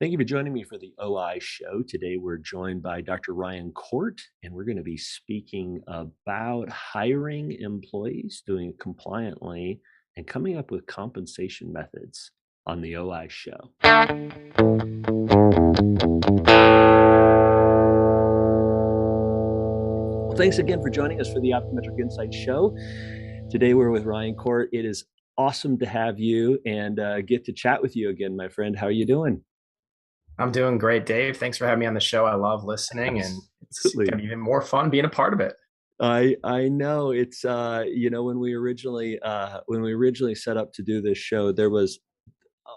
Thank you for joining me for the OI show. Today we're joined by Dr. Ryan Corte, and we're going to be speaking about hiring employees, doing it compliantly, and coming up with compensation methods on the OI show. Well, thanks again for joining us for the Optometric Insights show. Today we're with Ryan Corte. It is awesome to have you and get to chat with you again, my friend. How are you doing? I'm doing great, Dave. Thanks for having me on the show. I love listening, and it's going to Absolutely. be even more fun being a part of it. I know it's when we originally set up to do this show, there was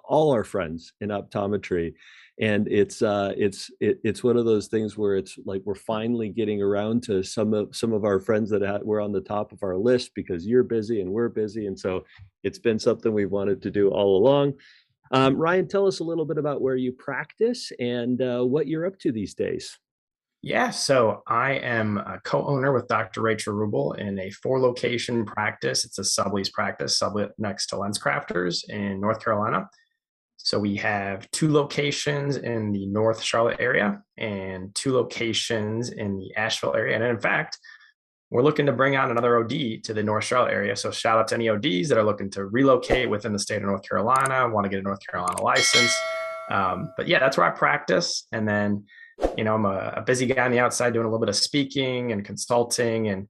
all our friends in optometry, and it's one of those things where it's like we're finally getting around to some of our friends that were on the top of our list because you're busy and we're busy, and so it's been something we've wanted to do all along. Ryan, tell us a little bit about where you practice and what you're up to these days. Yeah, so I am a co-owner with Dr. Rachel Rubel in a four-location practice. It's a sublease practice, sublet next to LensCrafters in North Carolina. So we have two locations in the North Charlotte area and two locations in the Asheville area. And in fact, we're looking to bring on another OD to the North Charlotte area. So shout out to any ODs that are looking to relocate within the state of North Carolina, want to get a North Carolina license. But yeah, that's where I practice. And then, I'm a busy guy on the outside doing a little bit of speaking and consulting, and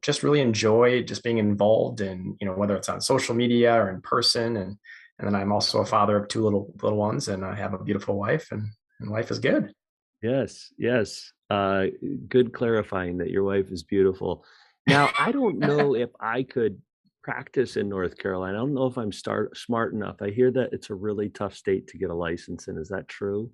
just really enjoy just being involved in, whether it's on social media or in person. And then I'm also a father of two little ones, and I have a beautiful wife, and life is good. Yes, yes. Good clarifying that your wife is beautiful. Now, I don't know if I could practice in North Carolina. I don't know if I'm smart enough. I hear that it's a really tough state to get a license in. Is that true?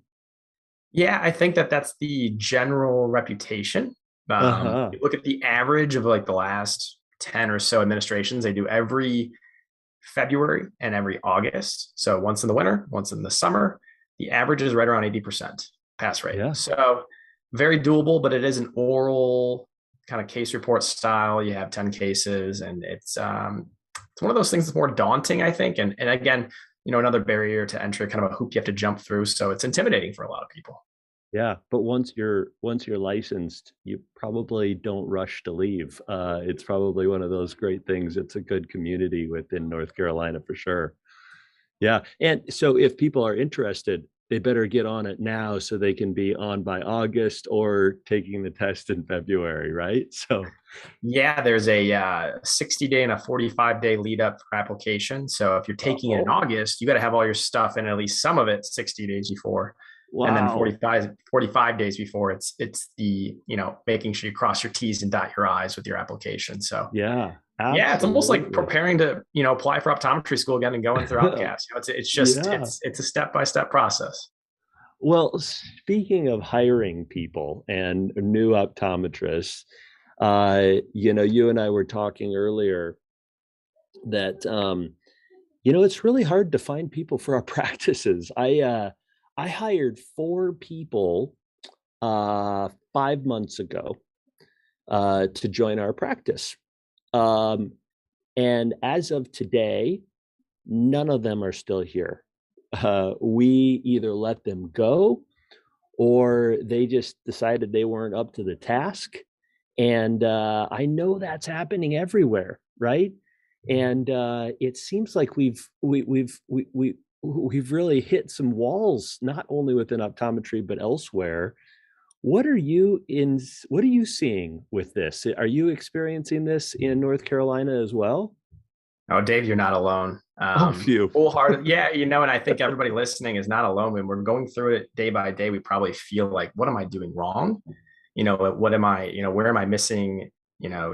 Yeah, I think that that's the general reputation. Uh-huh. You look at the average of like the last 10 or so administrations, they do every February and every August. So once in the winter, once in the summer. The average is right around 80% pass rate. Yeah. So very doable, but it is an oral kind of case report style. You have 10 cases, and it's one of those things that's more daunting, I think. And again, another barrier to entry, kind of a hoop you have to jump through. So it's intimidating for a lot of people. Yeah, but once you're licensed, you probably don't rush to leave. It's probably one of those great things. It's a good community within North Carolina for sure. Yeah. And so if people are interested, they better get on it now so they can be on by August or taking the test in February, right? So, Yeah, there's a 60-day and a 45-day lead up for application. So if you're taking it in oh, August, you got to have all your stuff in at least some of it 60 days before. And then wow. 45 days before, it's the, making sure you cross your T's and dot your I's with your application. So Yeah, yeah, it's almost like absolutely. preparing to, apply for optometry school again and going through outcast. It's just Yeah. it's a step-by-step process. Well, speaking of hiring people and new optometrists, you and I were talking earlier that it's really hard to find people for our practices. I hired four people 5 months ago to join our practice. Um, and as of today, none of them are still here. We either let them go or they just decided they weren't up to the task. And I know that's happening everywhere, right? And it seems like we've really hit some walls, not only within optometry but elsewhere. What are you seeing with this? Are you experiencing this in North Carolina as well? Oh, Dave, you're not alone. Oh, phew. Wholehearted. Yeah, and I think everybody listening is not alone. When we're going through it day by day, we probably feel like, what am I doing wrong? What am I, where am I missing?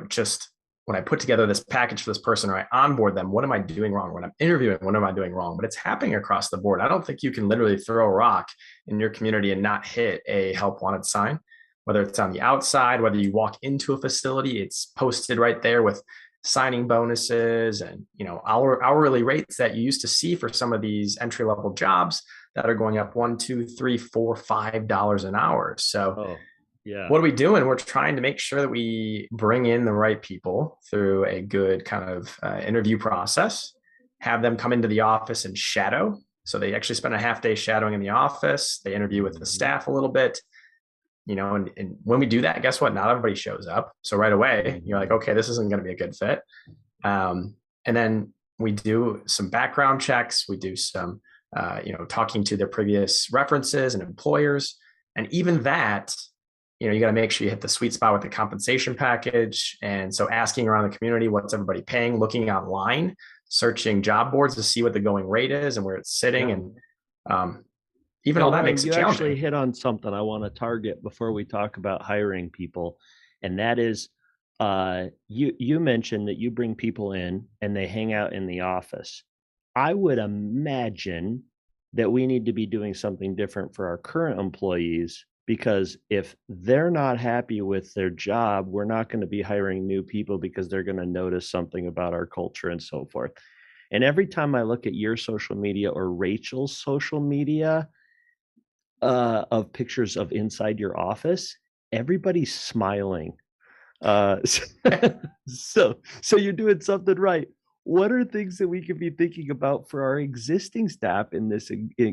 Just when I put together this package for this person or I onboard them, what am I doing wrong? When I'm interviewing, what am I doing wrong? But it's happening across the board. I don't think you can literally throw a rock in your community and not hit a help wanted sign, whether it's on the outside, whether you walk into a facility, it's posted right there with signing bonuses and hourly rates that you used to see for some of these entry level jobs that are going up $1, $2, $3, $4, $5 an hour. So Oh, yeah. what are we doing? We're trying to make sure that we bring in the right people through a good kind of interview process, have them come into the office and shadow. So they actually spend a half day shadowing in the office. They interview with the staff a little bit, and when we do that, guess what? Not everybody shows up. So right away, you're like, okay, this isn't going to be a good fit. And then we do some background checks. We do some, talking to their previous references and employers. And even that, you got to make sure you hit the sweet spot with the compensation package. And so asking around the community, what's everybody paying, looking online, searching job boards to see what the going rate is and where it's sitting. Yeah. And even all that Ryan, makes it you challenging. actually hit on something I want to target before we talk about hiring people, and that is, you mentioned that you bring people in and they hang out in the office. I would imagine that we need to be doing something different for our current employees, because if they're not happy with their job, we're not going to be hiring new people because they're going to notice something about our culture and so forth. And every time I look at your social media or Rachel's social media, of pictures of inside your office, everybody's smiling. Uh, so you're doing something right. What are things that we could be thinking about for our existing staff in this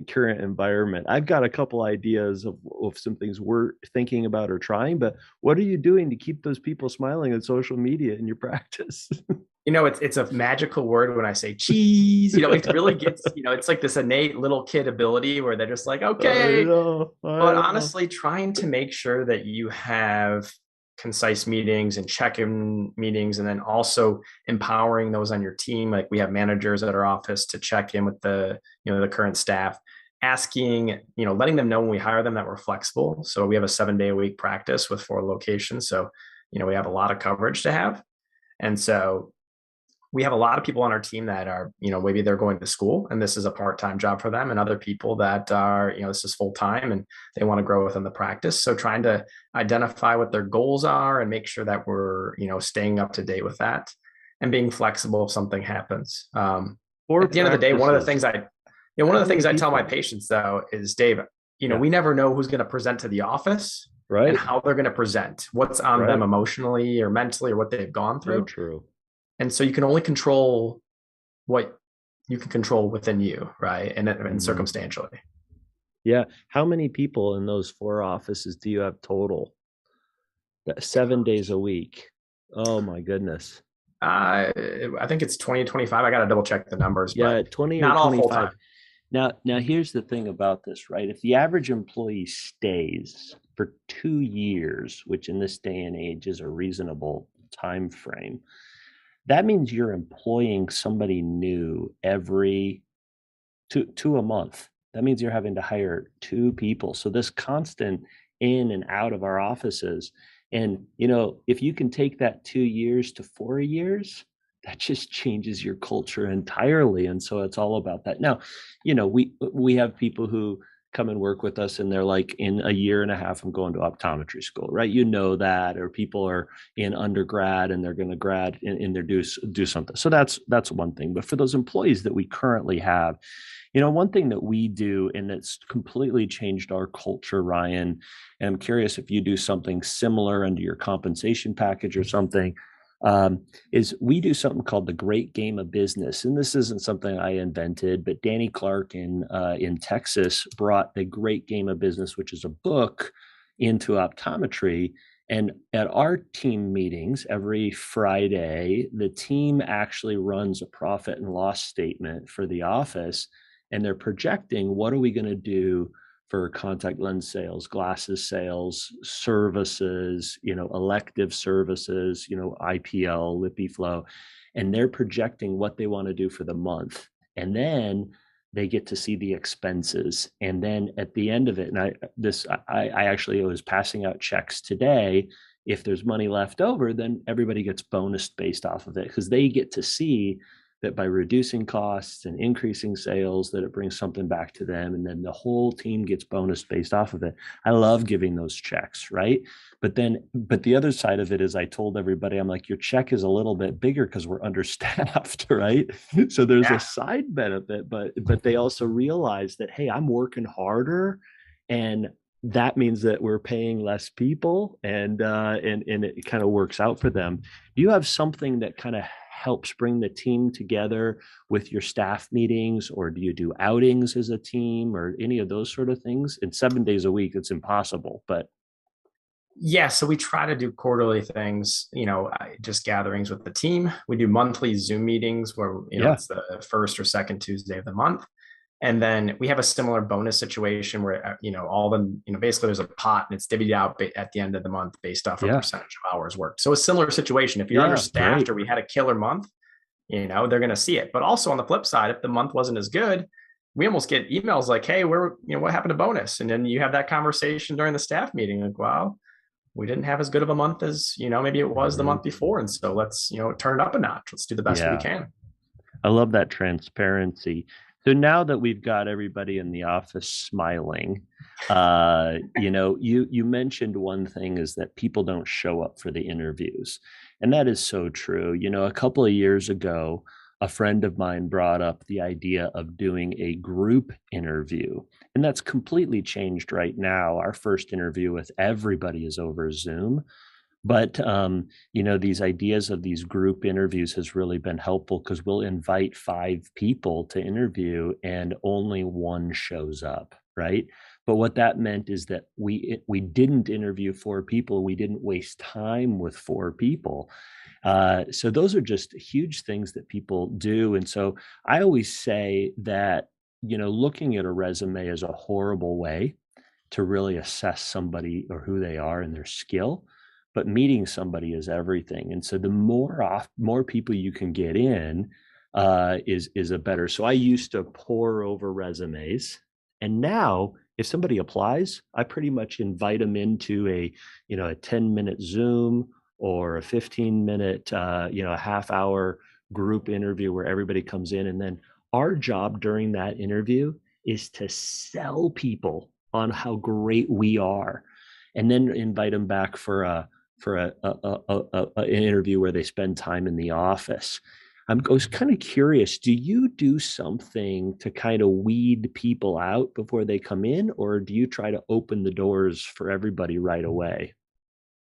current environment? I've got a couple ideas of some things we're thinking about or trying, but what are you doing to keep those people smiling on social media in your practice? It's a magical word when I say cheese. It really gets, it's like this innate little kid ability where they're just like, okay. But honestly, trying to make sure that you have concise meetings and check-in meetings, and then also empowering those on your team. Like we have managers at our office to check in with the current staff, asking, letting them know when we hire them that we're flexible. So we have a 7-day-a-week practice with 4 locations. So, we have a lot of coverage to have. And so we have a lot of people on our team that are, maybe they're going to school and this is a part-time job for them, and other people that are, this is full-time and they want to grow within the practice. So trying to identify what their goals are and make sure that we're, staying up to date with that and being flexible if something happens. At the end of the day, one of the things I tell my patients though is, Dave, we never know who's going to present to the office, right, and how they're going to present, what's on them emotionally or mentally, or what they've gone through. So true. And so you can only control what you can control within you, right? And circumstantially. Yeah. How many people in those 4 offices do you have total? 7 days a week. Oh my goodness. I think it's 20 to 25. I got to double check the numbers. Yeah, but 20 not or all 25. full-time. Now here's the thing about this, right? If the average employee stays for 2 years, which in this day and age is a reasonable time frame, that means you're employing somebody new every two a month. That means you're having to hire 2 people. So this constant in and out of our offices, and if you can take that 2 years to 4 years, that just changes your culture entirely. And so it's all about that. Now, we have people who come and work with us and they're like, in a year and a half, I'm going to optometry school, right? That, or people are in undergrad and they're going to grad in their do something. So that's one thing. But for those employees that we currently have, one thing that we do, and it's completely changed our culture, Ryan, and I'm curious if you do something similar under your compensation package or something, is we do something called the Great Game of Business. And this isn't something I invented, but Danny Clark in Texas brought the Great Game of Business, which is a book, into optometry. And at our team meetings every Friday, the team actually runs a profit and loss statement for the office. And they're projecting, what are we going to do for contact lens sales, glasses sales, services, elective services, IPL, LipiFlow, and they're projecting what they want to do for the month. And then they get to see the expenses. And then at the end of it, and I actually was passing out checks today. If there's money left over, then everybody gets bonus based off of it, because they get to see that by reducing costs and increasing sales, that it brings something back to them. And then the whole team gets bonus based off of it. I love giving those checks, right? But the other side of it is, I told everybody, I'm like, your check is a little bit bigger because we're understaffed, right? So there's a side benefit, but they also realize that, hey, I'm working harder, and that means that we're paying less people, and it kind of works out for them. Do you have something that kind of helps bring the team together with your staff meetings, or do you do outings as a team or any of those sort of things? In 7 days a week, it's impossible, but Yeah, so we try to do quarterly things, just gatherings with the team. We do monthly Zoom meetings where, yeah, it's the first or second Tuesday of the month. And then we have a similar bonus situation where, all the, basically there's a pot and it's divvied out at the end of the month based off a yeah, percentage of hours worked. So a similar situation. If you're yeah, understaffed great. or we had a killer month, they're going to see it. But also on the flip side, if the month wasn't as good, we almost get emails like, hey, what happened to bonus? And then you have that conversation during the staff meeting. Like, wow, we didn't have as good of a month as, maybe it was the Mhm. month before. And so let's, turn it up a notch. Let's do the best that we Yeah, can. I love that transparency. So now that we've got everybody in the office smiling, you mentioned one thing is that people don't show up for the interviews, and that is so true. A couple of years ago, a friend of mine brought up the idea of doing a group interview, and that's completely changed right now. Our first interview with everybody is over Zoom. But these ideas of these group interviews has really been helpful because we'll invite 5 people to interview and only one shows up, right? But what that meant is that we didn't interview 4 people. We didn't waste time with 4 people. So those are just huge things that people do. And so I always say that looking at a resume is a horrible way to really assess somebody or who they are and their skill, but meeting somebody is everything. And so the more people you can get in, is a better. So I used to pore over resumes, and now if somebody applies, I pretty much invite them into a 10-minute Zoom or a 15-minute a half hour group interview where everybody comes in, and then our job during that interview is to sell people on how great we are, and then invite them back for an interview where they spend time in the office. I was kind of curious, do you do something to kind of weed people out before they come in, or do you try to open the doors for everybody right away?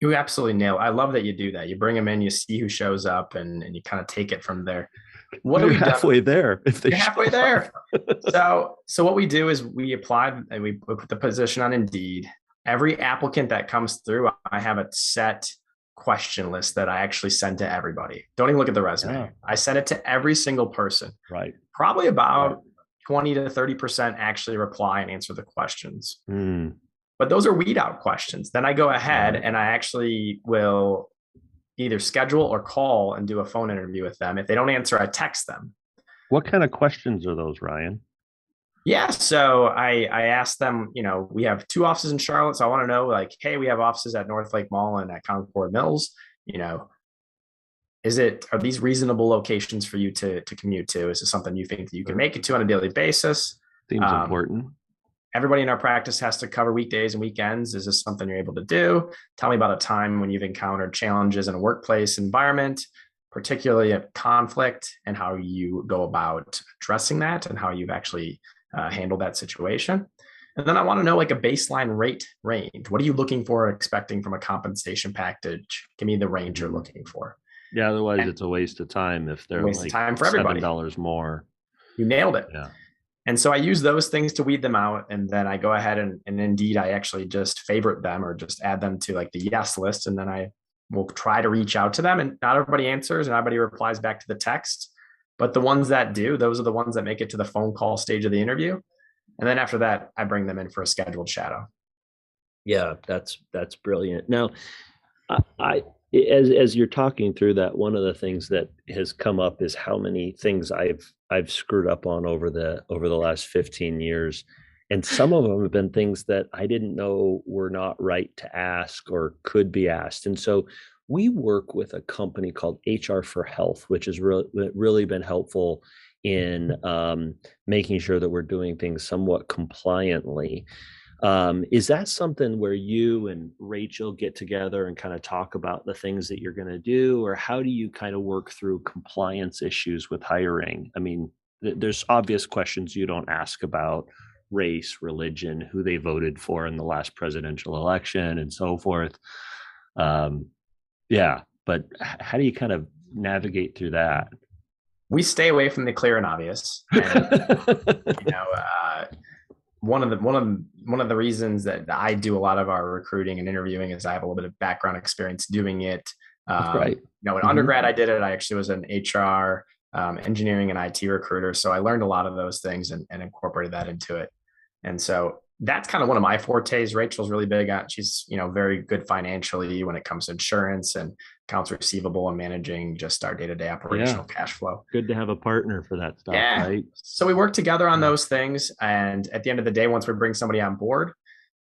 You absolutely nail it. I love that you do that. You bring them in, you see who shows up, and you kind of take it from there. What have You're we done? halfway there if they You're halfway show up. there. So what we do is we apply and we put the position on Indeed. Every applicant that comes through, I have a set question list that I actually send to everybody. Don't even look at the Yeah, resume. I send it to every single person. right, Probably right. about 20 to 30% actually reply and answer the questions. Mm, But those are weed out questions. Then I go ahead right. and I actually will either schedule or call and do a phone interview with them. If they don't answer, I text them. What kind of questions are those, Ryan? Yeah, so I asked them, we have 2 offices in Charlotte, so I want to know, like, hey, we have offices at North Lake Mall and at Concord Mills. You know, are these reasonable locations for you to commute to? Is this something you think that you can make it to on a daily basis? Seems Um, important. Everybody in our practice has to cover weekdays and weekends. Is this something you're able to do? Tell me about a time when you've encountered challenges in a workplace environment, particularly a conflict, and how you go about addressing that and how you've actually handled that situation. And then I want to know like a baseline rate range. What are you looking for or expecting from a compensation package? Give me the range you're Mhm. looking for. Yeah, otherwise And it's a waste of time if they're waste of like time for seven everybody. dollars more. You nailed it. Yeah. And so I use those things to weed them out. And then I go ahead and Indeed, I actually just favorite them or just add them to like the yes list. And then I will try to reach out to them. And not everybody answers and not everybody replies back to the text. But the ones that do, those are the ones that make it to the phone call stage of the interview. And then after that, I bring them in for a scheduled shadow. Yeah, that's brilliant. Now, I as you're talking through that, one of the things that has come up is how many things I've screwed up on over the last 15 years. And some of them have been things that I didn't know were not right to ask or could be asked. And so we work with a company called HR for Health, which has really been helpful in making sure that we're doing things somewhat compliantly. Is that something where you and Rachel get together and kind of talk about the things that you're going to do, or how do you kind of work through compliance issues with hiring? I mean, there's obvious questions you don't ask about race, religion, who they voted for in the last presidential election, and so forth. Um, yeah, but how do you kind of navigate through that? We stay away from the clear and obvious. And you know, one of the reasons that I do a lot of our recruiting and interviewing is I have a little bit of background experience doing it. That's right. In Mm-hmm. undergrad, I did it. I actually was an HR, engineering, and IT recruiter, so I learned a lot of those things and incorporated that into it. And so that's kind of one of my fortes. Rachel's really big on, she's, very good financially when it comes to insurance and accounts receivable and managing just our day-to-day Yeah. operational cash flow. Good to have a partner for that stuff, Yeah. right? So we work together on those things. And at the end of the day, once we bring somebody on board,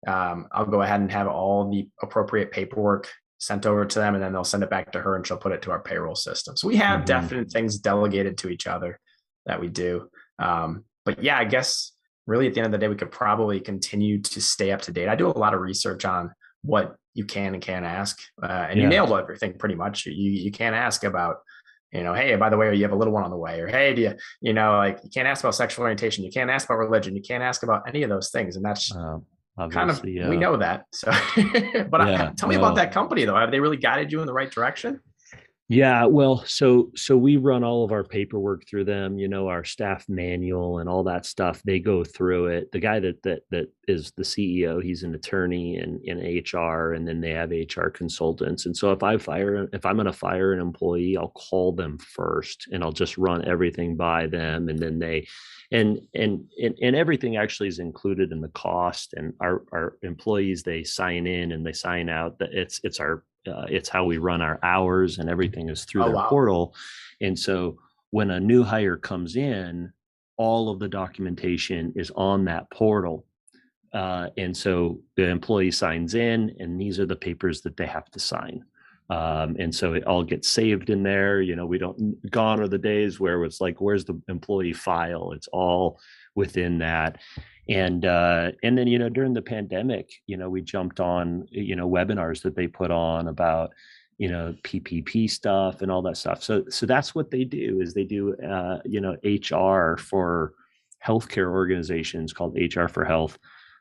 I'll go ahead and have all the appropriate paperwork sent over to them, and then they'll send it back to her and she'll put it to our payroll system. So we have definite things delegated to each other that we do. But yeah, I guess really at the end of the day, we could probably continue to stay up to date. I do a lot of research on what you can and can't ask. And you nailed everything pretty much. You can't ask about, hey, by the way, you have a little one on the way, or hey, do you, you can't ask about sexual orientation. You can't ask about religion. You can't ask about any of those things. And that's kind of, we know that. So, but tell me about that company though. Have they really guided you in the right direction? Yeah, well, so we run all of our paperwork through them, our staff manual and all that stuff. They go through it. The guy that is the CEO, he's an attorney in HR, and then they have HR consultants. And so if I'm going to fire an employee, I'll call them first and I'll just run everything by them, and then and everything actually is included in the cost. And our employees, they sign in and they sign out. That it's how we run our hours, and everything is through their portal. And so when a new hire comes in, all of the documentation is on that portal. And so the employee signs in, and these are the papers that they have to sign. And so it all gets saved in there. We don't, gone are the days where it's like, where's the employee file? It's all within that. And then, during the pandemic, we jumped on, webinars that they put on about, PPP stuff and all that stuff. So that's what they do, is they do, HR for healthcare organizations called HR for Health.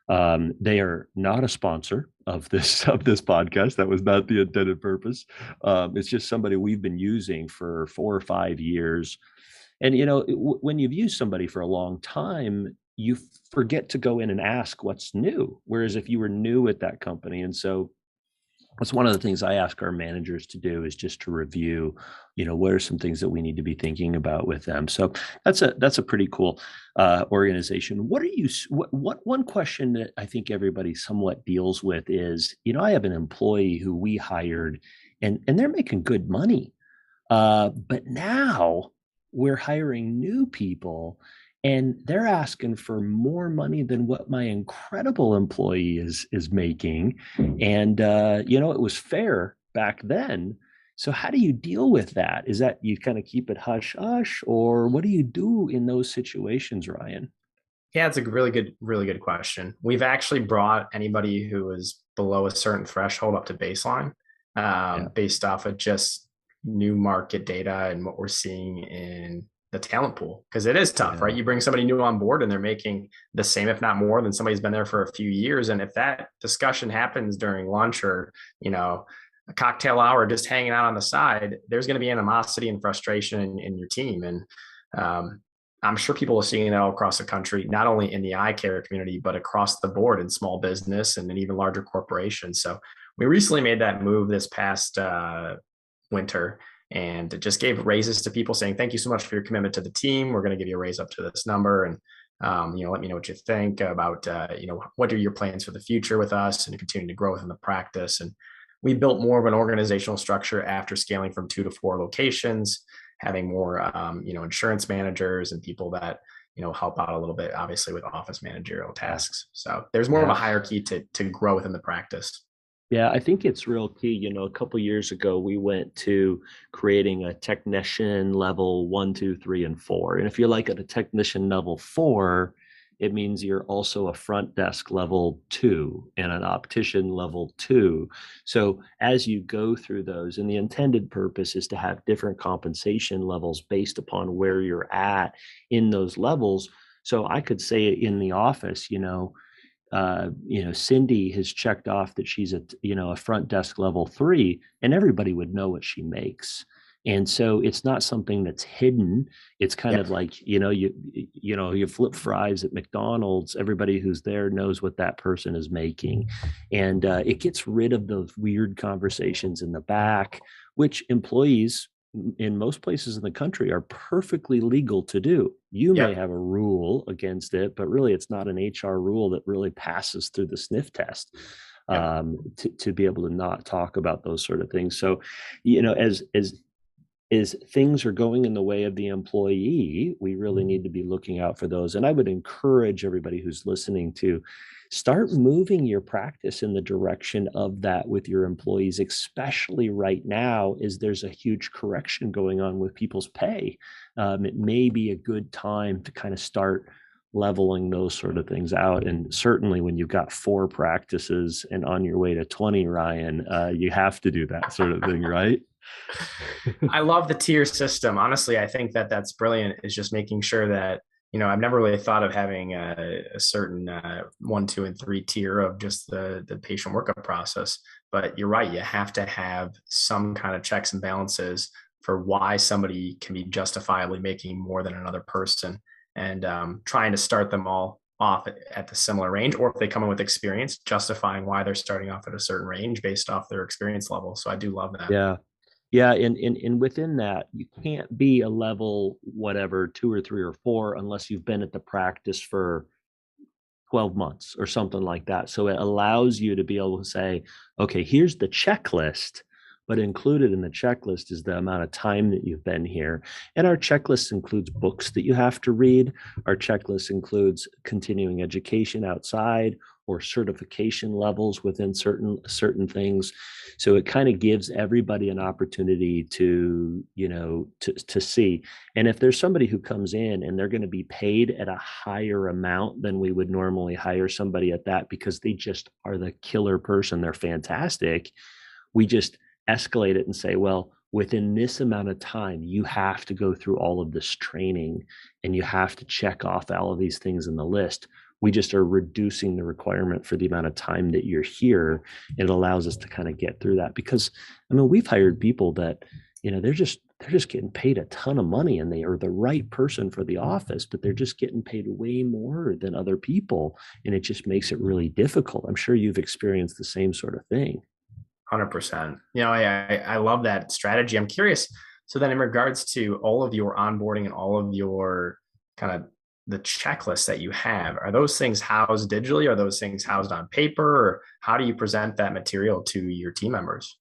They are not a sponsor of this podcast. That was not the intended purpose. It's just somebody we've been using for 4 or 5 years. And, when you've used somebody for a long time, you forget to go in and ask what's new. Whereas if you were new at that company, and so that's one of the things I ask our managers to do, is just to review, what are some things that we need to be thinking about with them. So that's a pretty cool organization. What one question that I think everybody somewhat deals with is, I have an employee who we hired, and they're making good money, but now we're hiring new people, and they're asking for more money than what my incredible employee is making. And it was fair back then. So how do you deal with that? Is that you kind of keep it hush hush, or what do you do in those situations, Ryan? Yeah, it's a really good question. We've actually brought anybody who is below a certain threshold up to baseline, based off of just new market data and what we're seeing in the talent pool, because it is tough, right? You bring somebody new on board and they're making the same, if not more, than somebody's been there for a few years. And if that discussion happens during lunch or, a cocktail hour, just hanging out on the side, there's going to be animosity and frustration in your team. And I'm sure people are seeing that all across the country, not only in the eye care community, but across the board in small business and in even larger corporations. So we recently made that move this past winter, and it just gave raises to people, saying, thank you so much for your commitment to the team. We're going to give you a raise up to this number. And, let me know what you think about, what are your plans for the future with us, and continuing to grow within the practice. And we built more of an organizational structure after scaling from 2 to 4 locations, having more, insurance managers and people that, help out a little bit, obviously, with office managerial tasks. So there's more of a hierarchy to grow within the practice. Yeah, I think it's real key. A couple of years ago, we went to creating a technician level 1, 2, 3, and 4. And if you're like at a technician level 4, it means you're also a front desk level 2 and an optician level 2. So as you go through those, and the intended purpose is to have different compensation levels based upon where you're at in those levels. So I could say in the office, Cindy has checked off that she's a front desk level 3, and everybody would know what she makes. And so it's not something that's hidden. It's kind Yeah. of like, you flip fries at McDonald's, everybody who's there knows what that person is making. And it gets rid of those weird conversations in the back, which employees in most places in the country are perfectly legal to do. You may Yep. have a rule against it, but really it's not an HR rule that really passes through the sniff test, Yep. to be able to not talk about those sort of things. So, as things are going in the way of the employee, we really need to be looking out for those. And I would encourage everybody who's listening to start moving your practice in the direction of that with your employees, especially right now, as there's a huge correction going on with people's pay. It may be a good time to kind of start leveling those sort of things out. And certainly when you've got 4 practices and on your way to 20, Ryan, you have to do that sort of thing, right? I love the tier system. Honestly, I think that that's brilliant. Is just making sure that, I've never really thought of having a certain 1, 2, and 3 tier of just the patient workup process. But you're right. You have to have some kind of checks and balances for why somebody can be justifiably making more than another person, and trying to start them all off at the similar range, or if they come in with experience, justifying why they're starting off at a certain range based off their experience level. So I do love that. Yeah. Yeah. And within that, you can't be a level whatever, 2 or 3 or 4, unless you've been at the practice for 12 months or something like that. So it allows you to be able to say, okay, here's the checklist, but included in the checklist is the amount of time that you've been here. And our checklist includes books that you have to read. Our checklist includes continuing education outside or certification levels within certain things. So it kind of gives everybody an opportunity to see. And if there's somebody who comes in and they're going to be paid at a higher amount than we would normally hire somebody at that because they just are the killer person, they're fantastic, we just escalate it and say, well, within this amount of time, you have to go through all of this training and you have to check off all of these things in the list. We just are reducing the requirement for the amount of time that you're here. It allows us to kind of get through that because, I mean, we've hired people that, they're just getting paid a ton of money and they are the right person for the office, but they're just getting paid way more than other people. And it just makes it really difficult. I'm sure you've experienced the same sort of thing. 100%. I love that strategy. I'm curious. So then in regards to all of your onboarding and all of your kind of the checklists that you have, are those things housed digitally? Are those things housed on paper? Or how do you present that material to your team members?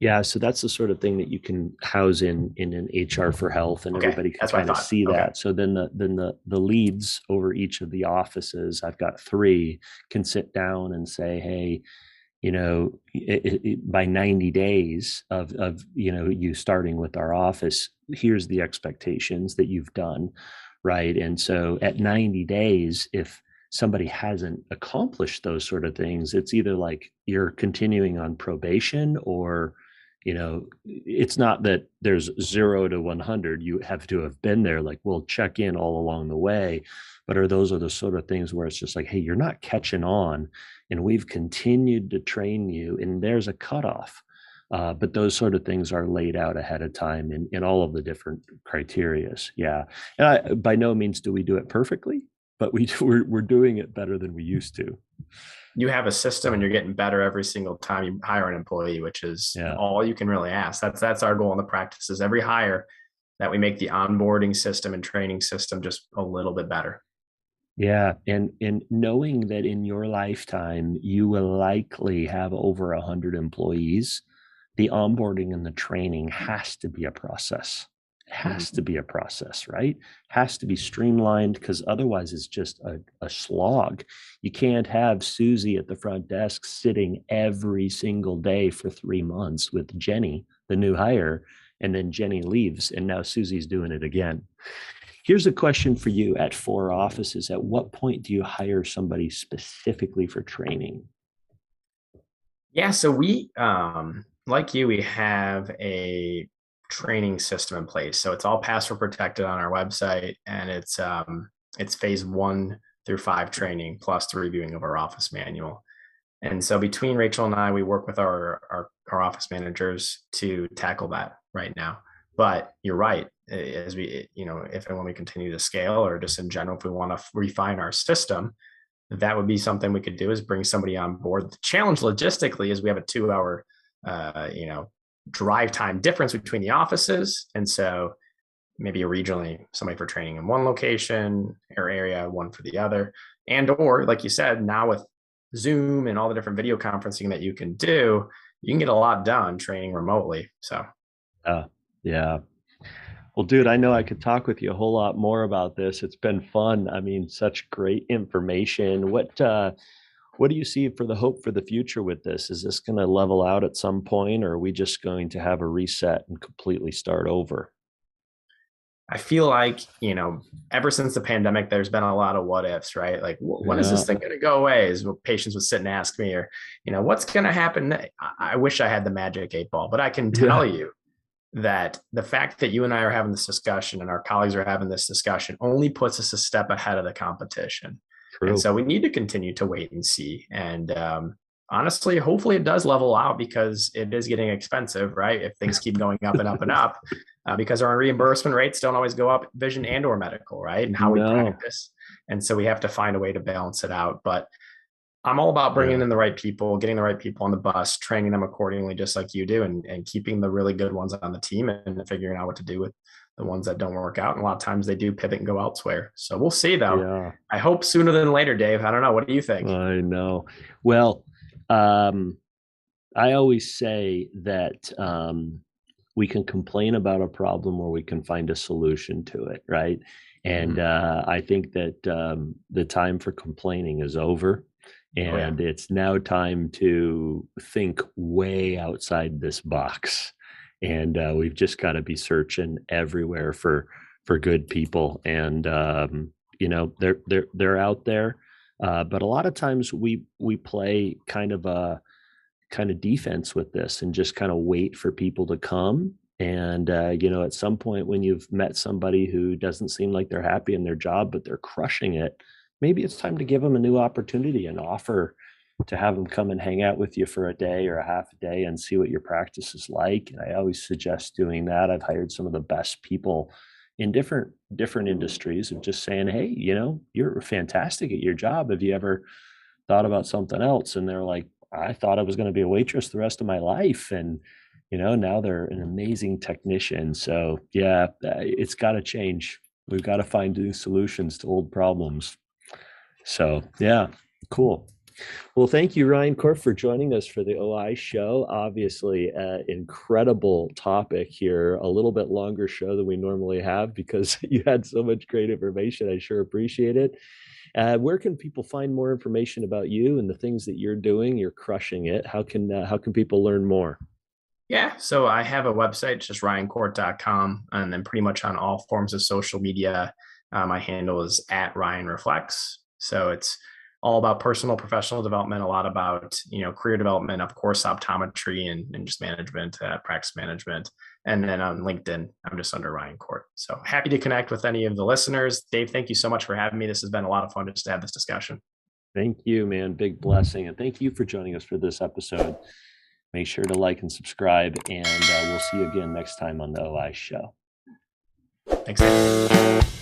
Yeah, so that's the sort of thing that you can house in an HR for health, and Okay. everybody can That's what I kind of thought. see Okay. that. So then the leads over each of the offices, I've got 3, can sit down and say, hey, by 90 days of you starting with our office, here's the expectations that you've done, right? And so at 90 days, if somebody hasn't accomplished those sort of things, it's either like you're continuing on probation, or it's not that there's 0 to 100. You have to have been there. Like, we'll check in all along the way, but those are the sort of things where it's just like, hey, you're not catching on, and we've continued to train you, and there's a cutoff. But those sort of things are laid out ahead of time in all of the different criterias. Yeah. And by no means do we do it perfectly, but we're doing it better than we used to. You have a system and you're getting better every single time you hire an employee, which is Yeah. all you can really ask. That's our goal in the practice, is every hire that we make the onboarding system and training system just a little bit better. Yeah, and knowing that in your lifetime you will likely have over 100 employees, the onboarding and the training has to be a process. It has to Mhm. be a process, right? Has to be streamlined, because otherwise it's just a slog. You can't have Susie at the front desk sitting every single day for 3 months with Jenny, the new hire, and then Jenny leaves and now Susie's doing it again. Here's a question for you: at 4 offices, at what point do you hire somebody specifically for training? Yeah, so we like you, we have a training system in place. So it's all password protected on our website, and it's phase 1 through 5 training plus the reviewing of our office manual. And so between Rachel and I, we work with our office managers to tackle that right now. But you're right. As we, if and when we continue to scale, or just in general, if we want to refine our system, that would be something we could do, is bring somebody on board. The challenge logistically is we have a 2 hour, drive time difference between the offices. And so maybe regionally, somebody for training in one location or area, one for the other. And, or like you said, now with Zoom and all the different video conferencing that you can do, you can get a lot done training remotely. So, yeah. Well, dude, I know I could talk with you a whole lot more about this. It's been fun. I mean, such great information. What do you see for the hope for the future with this? Is this going to level out at some point, or are we just going to have a reset and completely start over? I feel like, ever since the pandemic, there's been a lot of what ifs, right? Like, when is Yeah. this thing going to go away? Is what patients would sit and ask me, or, what's going to happen? I wish I had the magic 8 ball, but I can tell Yeah. you that the fact that you and I are having this discussion and our colleagues are having this discussion only puts us a step ahead of the competition. And True. so we need to continue to wait and see. And honestly, hopefully it does level out, because it is getting expensive, right? If things keep going up and up and up, because our reimbursement rates don't always go up, vision and or medical, right? And how we No. practice. And so we have to find a way to balance it out. But I'm all about bringing Yeah. in the right people, getting the right people on the bus, training them accordingly, just like you do, and keeping the really good ones on the team, and figuring out what to do with the ones that don't work out. And a lot of times they do pivot and go elsewhere. So we'll see, though. Yeah. I hope sooner than later, Dave. I don't know. What do you think? I know. Well, um, I always say that we can complain about a problem or we can find a solution to it, right? And Mhm. I think that the time for complaining is over. Oh, yeah. And it's now time to think way outside this box. And we've just got to be searching everywhere for good people. And they're out there. But a lot of times we play kind of defense with this and just kind of wait for people to come. And at some point when you've met somebody who doesn't seem like they're happy in their job, but they're crushing it, maybe it's time to give them a new opportunity and offer to have them come and hang out with you for a day or a half a day and see what your practice is like. And I always suggest doing that. I've hired some of the best people in different industries of just saying, hey, you're fantastic at your job. Have you ever thought about something else? And they're like, I thought I was going to be a waitress the rest of my life. And, now they're an amazing technician. So yeah, it's got to change. We've got to find new solutions to old problems. So yeah, cool. Well, thank you, Ryan Corte, for joining us for the OI show. Obviously, incredible topic here, a little bit longer show than we normally have because you had so much great information. I sure appreciate it. Where can people find more information about you and the things that you're doing? You're crushing it. How can people learn more? Yeah. So I have a website, just ryancourt.com, and then pretty much on all forms of social media. My handle is at Ryan Reflects. So it's all about personal, professional development, a lot about, career development, of course, optometry and just management, practice management. And then on LinkedIn, I'm just under Ryan Court. So happy to connect with any of the listeners. Dave, thank you so much for having me. This has been a lot of fun just to have this discussion. Thank you, man. Big blessing. And thank you for joining us for this episode. Make sure to like and subscribe, and we'll see you again next time on the OI show. Thanks, Dave.